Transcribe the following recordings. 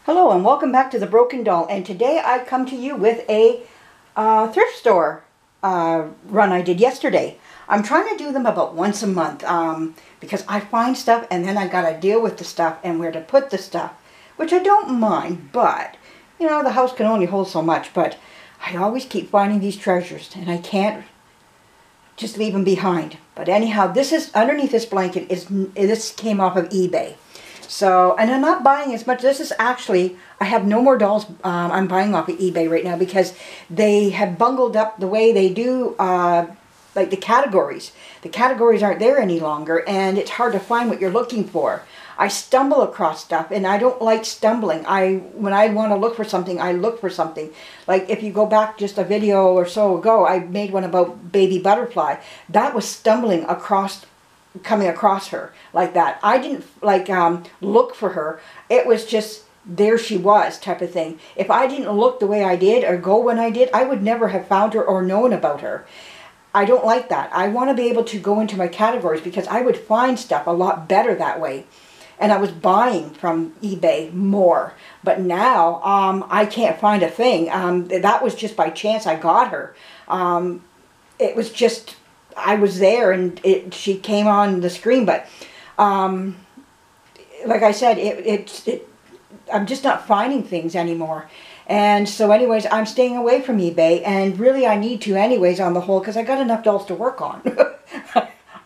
Hello and welcome back to the Broken Doll, and today I come to you with a thrift store run I did yesterday. I'm trying to do them about once a month because I find stuff and then I gotta deal with the stuff and where to put the stuff, which I don't mind, but you know, the house can only hold so much. But I always keep finding these treasures and I can't just leave them behind. But anyhow, this is underneath this blanket. This came off of eBay. So, and I'm not buying as much. This is actually, I have no more dolls I'm buying off of eBay right now because they have bungled up the way they do, like the categories. The categories aren't there any longer, and it's hard to find what you're looking for. I stumble across stuff, and I don't like stumbling. When I want to look for something, I look for something. Like if you go back just a video or so ago, I made one about Baby Butterfly. That was stumbling across, coming across her like that. I didn't like look for her. It was just there she was type of thing. If I didn't look the way I did or go when I did, I would never have found her or known about her. I don't like that. I want to be able to go into my categories because I would find stuff a lot better that way. And I was buying from eBay more. But now I can't find a thing. That was just by chance I got her. It was just, I was there and she came on the screen. But like I said, I'm just not finding things anymore. And so anyways, I'm staying away from eBay. And really I need to anyways on the whole because I got enough dolls to work on.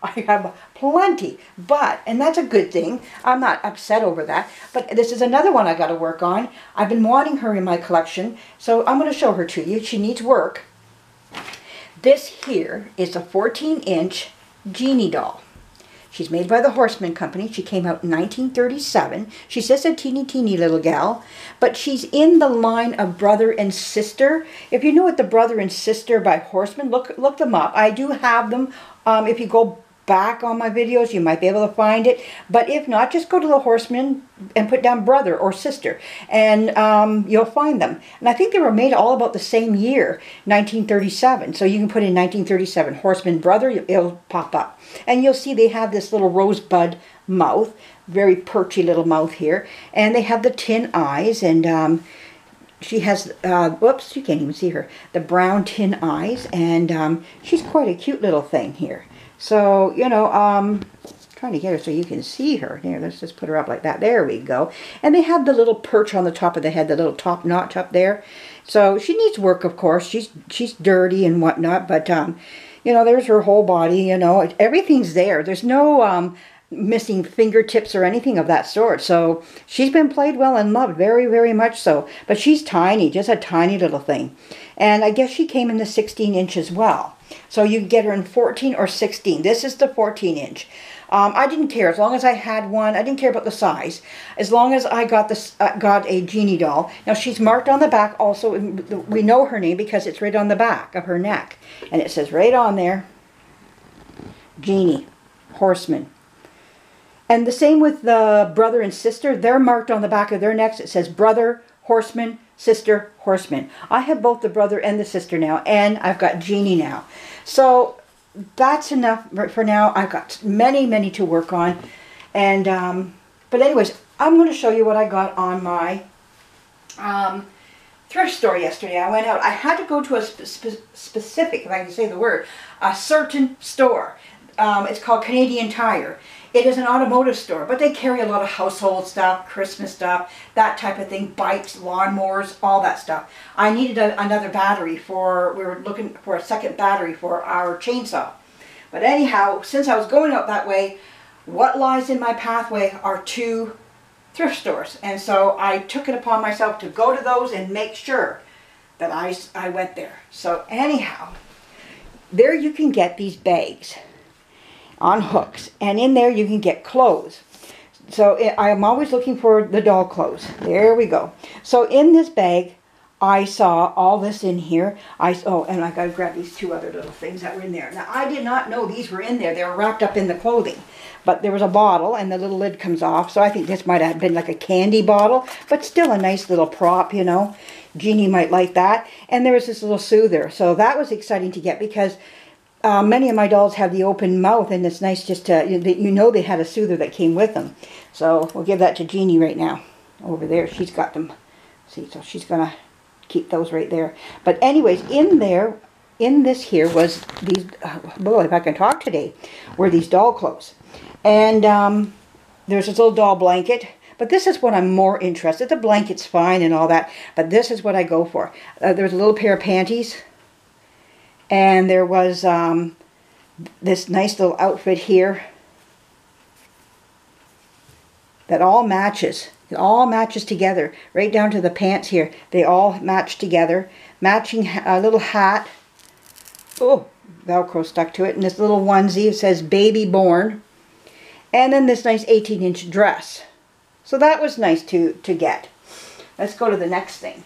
I have plenty, and that's a good thing. I'm not upset over that. But this is another one I got to work on. I've been wanting her in my collection, so I'm going to show her to you. She needs work. This here is a 14-inch Genie doll. She's made by the Horseman Company. She came out in 1937. She's just a teeny little gal, but she's in the line of Brother and Sister. If you know what the Brother and Sister by Horseman, look them up. I do have them. If you go back on my videos, you might be able to find it. But if not, just go to the Horseman and put down Brother or Sister, and you'll find them. And I think they were made all about the same year, 1937. So you can put in 1937 Horseman Brother, it'll pop up. And you'll see they have this little rosebud mouth, very perchy little mouth here. And they have the tin eyes, and she has, whoops, you can't even see her, the brown tin eyes, and she's quite a cute little thing here. So, you know, trying to get her so you can see her. Here, let's just put her up like that. There we go. And they have the little perch on the top of the head, the little top notch up there. So she needs work, of course. She's dirty and whatnot, but, you know, there's her whole body, you know. Everything's there. There's no missing fingertips or anything of that sort. So she's been played well and loved, very much so. But she's tiny, just a tiny little thing. And I guess she came in the 16-inch as well. So you can get her in 14 or 16. This is the 14-inch. I didn't care as long as I had one. I didn't care about the size. As long as I got this, got a Genie doll. Now she's marked on the back also. We know her name because it's right on the back of her neck, and it says right on there, Genie, Horseman. And the same with the Brother and Sister. They're marked on the back of their necks. It says Brother, Horseman, Sister, Horseman. I have both the Brother and the Sister now, and I've got Jeanie now. So that's enough for now. I've got many to work on. And but anyways, I'm going to show you what I got on my thrift store yesterday. I went out. I had to go to a specific, if I can say the word, a certain store. It's called Canadian Tire. It is an automotive store, but they carry a lot of household stuff, Christmas stuff, that type of thing, bikes, lawnmowers, all that stuff. I needed another battery for, we were looking for a second battery for our chainsaw. But anyhow, since I was going out that way, what lies in my pathway are two thrift stores. And so I took it upon myself to go to those and make sure that I went there. So anyhow, there you can get these bags on hooks, and in there you can get clothes. So I am always looking for the doll clothes. There we go. So in this bag I saw all this in here. Oh, and I gotta grab these two other little things that were in there. Now I did not know these were in there. They were wrapped up in the clothing, but there was a bottle and the little lid comes off, so I think this might have been like a candy bottle, but still a nice little prop, you know. Jeanie might like that. And there was this little soother, so that was exciting to get because many of my dolls have the open mouth, and it's nice just to, you know, they had a soother that came with them. So we'll give that to Jeanie right now. over there. She's got them. See, so she's going to keep those right there. But anyways, in there, in this here was these, boy, if I can talk today, were these doll clothes. And there's this little doll blanket. But this is what I'm more interested. The blanket's fine and all that. But this is what I go for. There's a little pair of panties. And there was this nice little outfit here. That all matches. It all matches together. Right down to the pants here. They all match together. Matching a little hat. Oh, Velcro stuck to it. And this little onesie. It says baby born. And then this nice 18-inch dress. So that was nice to get. Let's go to the next thing.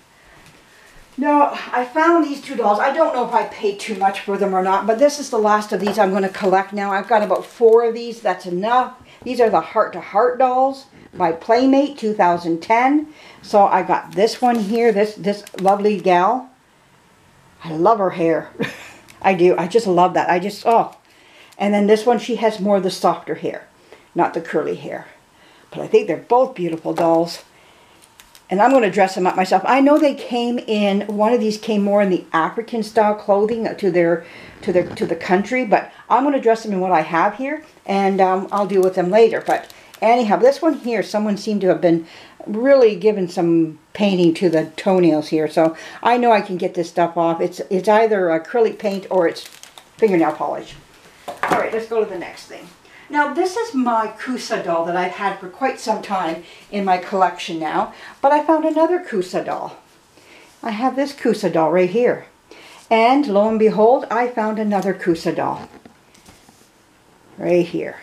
Now, I found these two dolls. I don't know if I paid too much for them or not, but this is the last of these I'm going to collect now. I've got about 4 of these. That's enough. These are the Heart to Heart dolls by Playmate 2010. So I got this one here, this lovely gal. I love her hair. I do. I just love that. Oh. And then this one, she has more of the softer hair, not the curly hair. But I think they're both beautiful dolls. And I'm going to dress them up myself. I know they came in, one of these came more in the African style clothing to the country. But I'm going to dress them in what I have here. And I'll deal with them later. But anyhow, this one here, someone seemed to have been really given some painting to the toenails here. So I know I can get this stuff off. It's either acrylic paint or it's fingernail polish. Alright, let's go to the next thing. Now, this is my Kusa doll that I've had for quite some time in my collection now. But I found another Kusa doll. I have this Kusa doll right here. And lo and behold, I found another Kusa doll. Right here.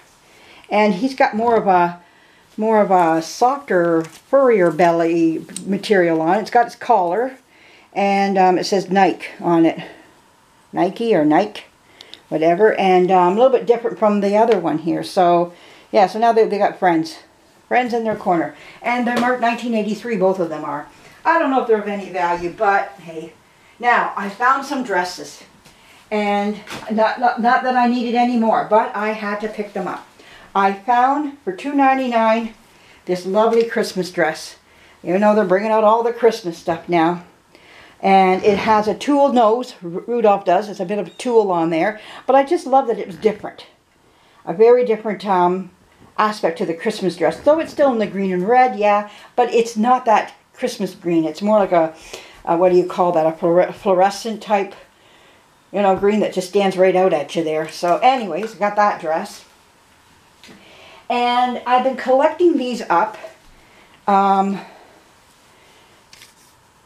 And he's got more of a softer, furrier belly material on it. It's got its collar. And it says Nike on it. Nike or Nike. Whatever, and a little bit different from the other one here. So, yeah, so now they got friends. Friends in their corner. And they're marked 1983, both of them are. I don't know if they're of any value, but hey. Now, I found some dresses. And not that I needed any more, but I had to pick them up. I found, for $2.99, this lovely Christmas dress. You know, they're bringing out all the Christmas stuff now. And it has a tulle nose, Rudolph does. There's a bit of a tulle on there. But I just love that it was different. A very different aspect to the Christmas dress. Though it's still in the green and red, yeah. But it's not that Christmas green. It's more like a what do you call that? A fluorescent type, you know, green that just stands right out at you there. So anyways, got that dress. And I've been collecting these up.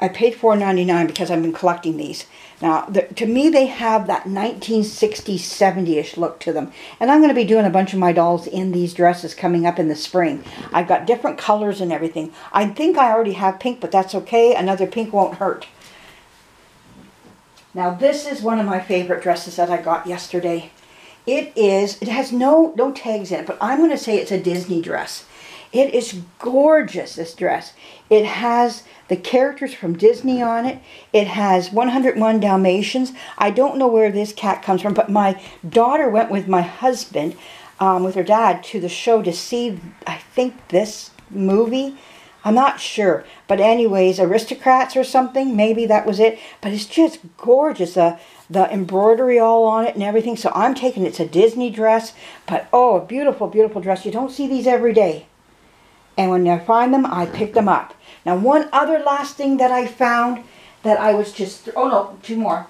I paid $4.99 because I've been collecting these. Now, to me, they have that 1960s, 70-ish look to them. And I'm going to be doing a bunch of my dolls in these dresses coming up in the spring. I've got different colors and everything. I think I already have pink, but that's okay. Another pink won't hurt. Now, this is one of my favorite dresses that I got yesterday. It has no tags in it, but I'm going to say it's a Disney dress. It is gorgeous, this dress. It has the characters from Disney on it. It has 101 Dalmatians. I don't know where this cat comes from, but my daughter went with my husband, with her dad, to the show to see, I think, this movie. I'm not sure. But anyways, Aristocrats or something. Maybe that was it. But it's just gorgeous. The embroidery all on it and everything. So I'm taking it's a Disney dress. But, oh, a beautiful, beautiful dress. You don't see these every day. And when I find them, I pick them up. Now, one other last thing that I found that I was just, oh no, 2 more.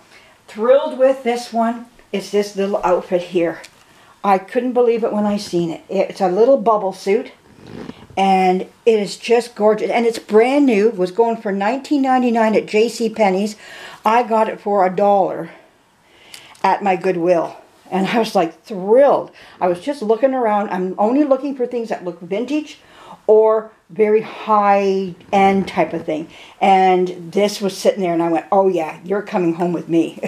Thrilled with this one is this little outfit here. I couldn't believe it when I seen it. It's a little bubble suit. And it is just gorgeous. And it's brand new. It was going for $19.99 at JCPenney's. I got it for $1 at my Goodwill. And I was like thrilled. I was just looking around. I'm only looking for things that look vintage or very high-end type of thing. And this was sitting there, and I went, oh yeah, you're coming home with me.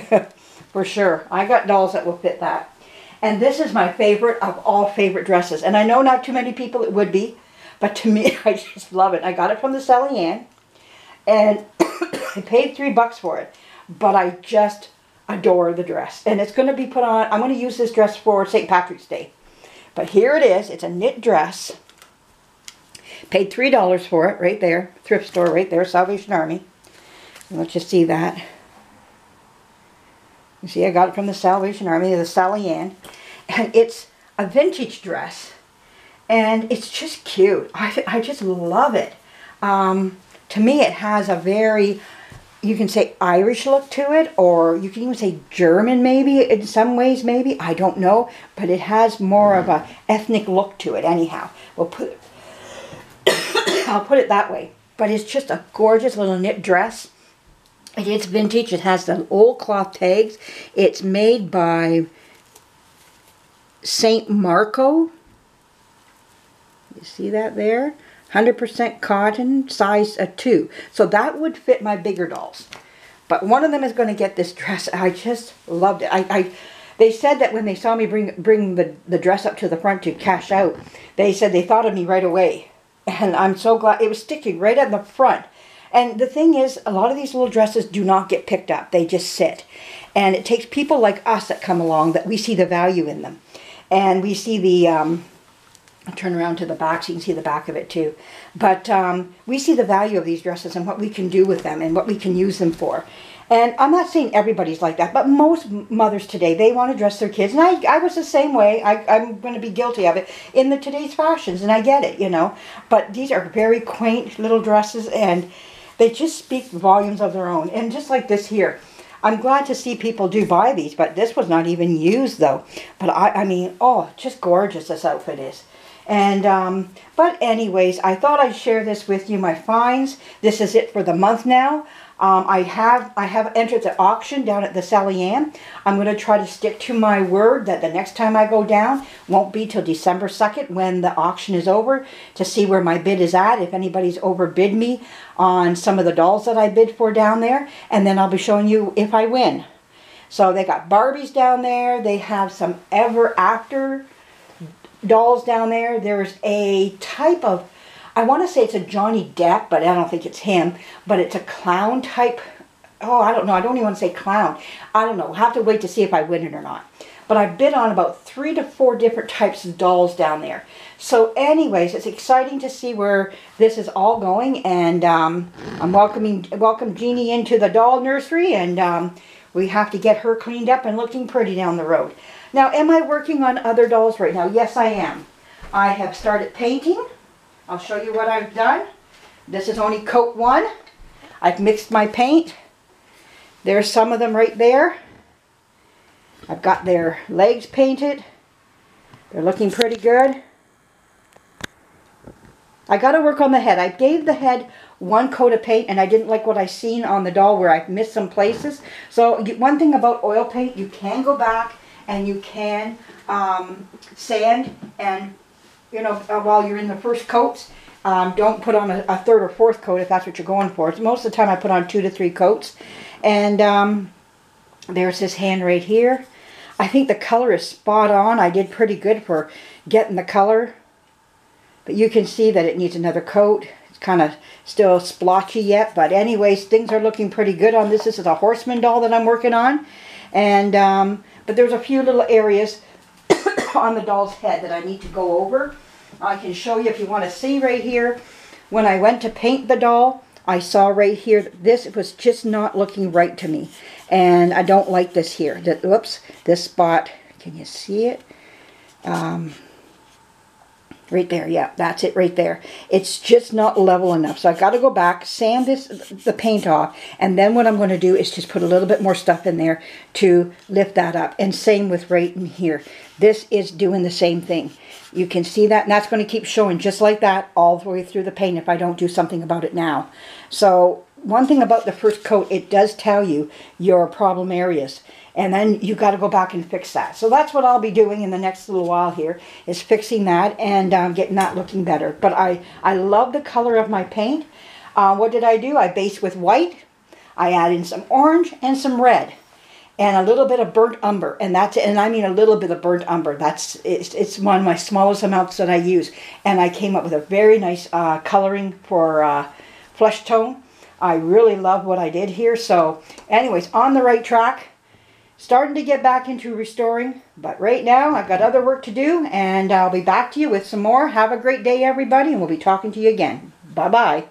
For sure. I got dolls that will fit that. And this is my favorite of all favorite dresses. And I know not too many people it would be, but to me, I just love it. I got it from the Sally Ann, and I paid $3 for it. But I just adore the dress. And it's going to be put on, I'm going to use this dress for St. Patrick's Day. But here it is. It's a knit dress. Paid $3 for it, right there. Thrift store right there, Salvation Army. Let's just see that. You see, I got it from the Salvation Army, the Sally Ann. And it's a vintage dress. And it's just cute. I just love it. To me, it has a very, you can say Irish look to it, or you can even say German maybe, in some ways maybe. I don't know. But it has more of a ethnic look to it anyhow. We'll put I'll put it that way. But it's just a gorgeous little knit dress. It is vintage. It has the old cloth tags. It's made by St. Marco. You see that there? 100% cotton, size 2. So that would fit my bigger dolls. But one of them is going to get this dress. I just loved it. They said that when they saw me bring the dress up to the front to cash out, they said they thought of me right away. And I'm so glad. It was sticking right at the front. And the thing is, a lot of these little dresses do not get picked up. They just sit. And it takes people like us that come along that we see the value in them. And we see the, I'll turn around to the back so you can see the back of it too. But we see the value of these dresses and what we can do with them and what we can use them for. And I'm not saying everybody's like that, but most mothers today, they want to dress their kids. And I was the same way. I'm going to be guilty of it in today's fashions, and I get it, you know. But these are very quaint little dresses, and they just speak volumes of their own. And just like this here, I'm glad to see people do buy these, but this was not even used though. But I mean, oh, just gorgeous this outfit is. And, but anyways, I thought I'd share this with you, my finds. This is it for the month now. I have entered the auction down at the Sally Ann. I'm going to try to stick to my word that the next time I go down won't be till December 2nd when the auction is over, to see where my bid is at, if anybody's overbid me on some of the dolls that I bid for down there. And then I'll be showing you if I win. So they got Barbies down there. They have some Ever After dolls down there. There's a type of, I want to say it's a Johnny Depp, but I don't think it's him. But it's a clown type. Oh, I don't know. I don't even want to say clown. I don't know. We'll have to wait to see if I win it or not. But I bid on about 3 to 4 different types of dolls down there. So anyways, it's exciting to see where this is all going. And I'm welcome Jeanie into the doll nursery. And we have to get her cleaned up and looking pretty down the road. Now, am I working on other dolls right now? Yes, I am. I have started painting. I'll show you what I've done. This is only coat 1. I've mixed my paint. There's some of them right there. I've got their legs painted. They're looking pretty good. I got to work on the head. I gave the head 1 coat of paint, and I didn't like what I seen on the doll where I've missed some places. So one thing about oil paint, you can go back and you can sand, and you know, while you're in the first coats, don't put on a 3rd or 4th coat if that's what you're going for. Most of the time I put on 2 to 3 coats. And there's his hand right here. I think the color is spot on. I did pretty good for getting the color. But you can see that it needs another coat. It's kind of still splotchy yet. But anyways, things are looking pretty good on this. This is a horseman doll that I'm working on. And but there's a few little areas on the doll's head that I need to go over. I can show you if you want to see right here. When I went to paint the doll, I saw right here that this was just not looking right to me. And I don't like this here. Whoops, this spot. Can you see it? Right there, yeah, that's it right there. It's just not level enough. So I've got to go back, sand the paint off, and then what I'm going to do is just put a little bit more stuff in there to lift that up. And same with right in here. This is doing the same thing. You can see that, and that's going to keep showing just like that all the way through the paint if I don't do something about it now. So one thing about the first coat, it does tell you your problem areas. And then you got to go back and fix that. So that's what I'll be doing in the next little while here, is fixing that and getting that looking better. But I love the color of my paint. What did I do? I based with white. I added in some orange and some red. And a little bit of burnt umber. And that's it. And I mean a little bit of burnt umber. It's one of my smallest amounts that I use. And I came up with a very nice coloring for flesh tone. I really love what I did here. So anyways, on the right track. starting to get back into restoring, but right now I've got other work to do, and I'll be back to you with some more. Have a great day, everybody, and we'll be talking to you again. Bye-bye.